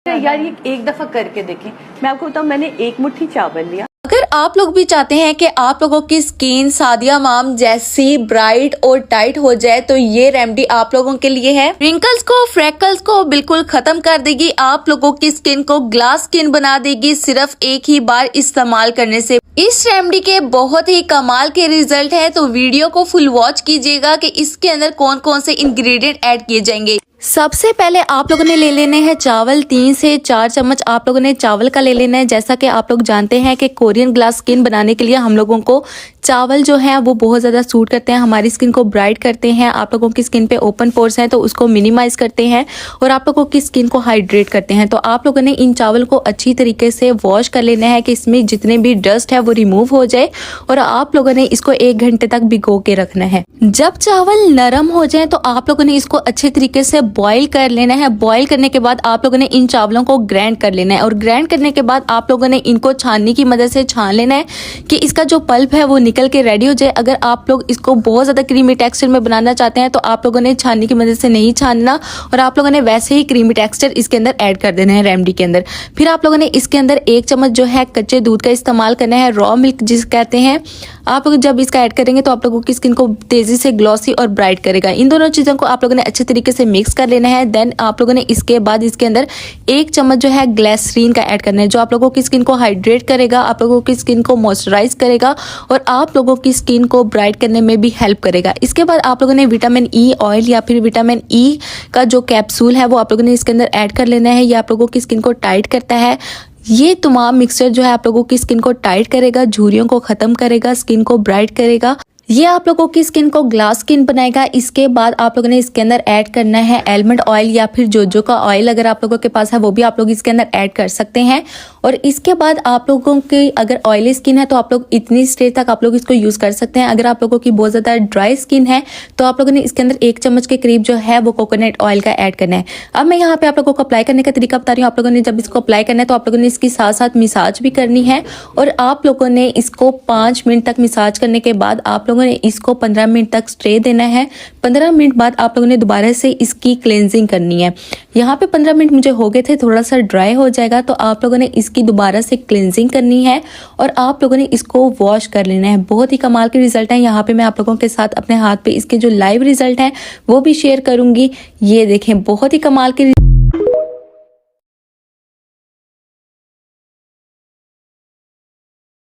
यार ये एक दफा करके देखें। मैं आपको बताऊं, मैंने एक मुट्ठी चावल लिया। अगर आप लोग भी चाहते हैं कि आप लोगों की स्किन सादिया माम जैसी ब्राइट और टाइट हो जाए तो ये रेमेडी आप लोगों के लिए है। रिंकल्स को, फ्रैकल्स को बिल्कुल खत्म कर देगी, आप लोगों की स्किन को ग्लास स्किन बना देगी सिर्फ एक ही बार इस्तेमाल करने से। इस रेमेडी के बहुत ही कमाल के रिजल्ट है, तो वीडियो को फुल वॉच कीजिएगा कि इसके अंदर कौन कौन से इंग्रेडिएंट ऐड किए जाएंगे। सबसे पहले आप लोगों ने ले लेने हैं चावल। 3 से 4 चम्मच आप लोगों ने चावल का ले लेना है। जैसा कि आप लोग जानते हैं कि कोरियन ग्लास स्किन बनाने के लिए हम लोगों को चावल जो है वो बहुत ज़्यादा सूट करते हैं, हमारी स्किन को ब्राइट करते हैं। आप लोगों की स्किन पे ओपन पोर्स हैं तो उसको मिनिमाइज करते हैं और आप लोगों की स्किन को हाइड्रेट करते हैं। तो आप लोगों ने इन चावल को अच्छी तरीके से वॉश कर लेना है कि इसमें जितने भी डस्ट है वो रिमूव हो जाए, और आप लोगों ने इसको 1 घंटे तक भिगो के रखना है। जब चावल नरम हो जाए तो आप लोगों ने इसको अच्छे तरीके से बॉईल कर लेना है। बॉईल करने के बाद आप लोगों ने इन चावलों को ग्राइंड कर लेना है, और ग्राइंड करने के बाद आप लोगों ने इनको छाननी की मदद से छान लेना है कि इसका जो पल्प है वो निकल के रेडी हो जाए। अगर आप लोग इसको बहुत ज्यादा क्रीमी टेक्सचर में बनाना चाहते हैं तो आप लोगों ने छाननी की मदद से नहीं छानना, और आप लोगों ने वैसे ही क्रीमी टेक्सचर इसके अंदर ऐड कर देना है रेमेडी के अंदर। फिर आप लोगों ने इसके अंदर 1 चम्मच जो है कच्चे दूध का इस्तेमाल करना है, रॉ मिल्क जिस कहते हैं। आप लोग जब इसका ऐड करेंगे तो आप लोगों की स्किन को तेजी से ग्लॉसी और ब्राइट करेगा। इन दोनों चीजों को आप लोगों ने अच्छे तरीके से मिक्स कर लेना है। देन आप लोगों ने इसके बाद इसके अंदर 1 चम्मच जो है ग्लिसरीन का ऐड करना है, जो आप लोगों की स्किन को हाइड्रेट करेगा, आप लोगों की स्किन को मॉइस्चराइज करेगा और आप लोगों की स्किन को ब्राइट करने में भी हेल्प करेगा। इसके बाद आप लोगों ने विटामिन ई ऑयल या फिर विटामिन ई का जो कैप्सूल है वो आप लोगों ने इसके अंदर ऐड कर लेना है। ये आप लोगों की स्किन को टाइट करता है। ये तमाम मिक्सचर जो है आप लोगों की स्किन को टाइट करेगा, झुर्रियों को खत्म करेगा, स्किन को ब्राइट करेगा। ये आप लोगों की स्किन को ग्लास स्किन बनाएगा। इसके बाद आप लोगों ने इसके अंदर ऐड करना है आलमंड ऑयल या फिर जोजो का ऑयल, अगर आप लोगों के पास है वो भी आप लोग इसके अंदर ऐड कर सकते हैं। और इसके बाद आप लोगों की अगर ऑयली स्किन है तो आप लोग इतनी स्टेज तक आप लोग इसको यूज कर सकते हैं। अगर आप लोगों की बहुत ज्यादा ड्राई स्किन है तो आप लोगों ने इसके अंदर 1 चम्मच के करीब जो है वो कोकोनट ऑयल का ऐड करना है। अब मैं यहाँ पे आप लोगों को अप्लाई करने का तरीका बता रही हूँ। आप लोगों ने जब इसको अप्लाई करना है तो आप लोगों ने इसकी साथ साथ मिसाज भी करनी है, और आप लोगों ने इसको 5 मिनट तक मिसाज करने के बाद आप लोगों ने इसको 15 मिनट तक स्टे देना है। 15 मिनट बाद आप लोगों ने दोबारा से इसकी क्लेंजिंग करनी है। यहाँ पे 15 मिनट मुझे हो गए थे, थोड़ा सा ड्राई हो जाएगा तो आप लोगों ने इसकी दोबारा से क्लेंजिंग करनी है और आप लोगों ने इसको वॉश कर लेना है। बहुत ही कमाल के रिजल्ट है। यहाँ पे मैं आप लोगों के साथ अपने हाथ पे इसके जो लाइव रिजल्ट है वो भी शेयर करूंगी। ये देखें, बहुत ही कमाल के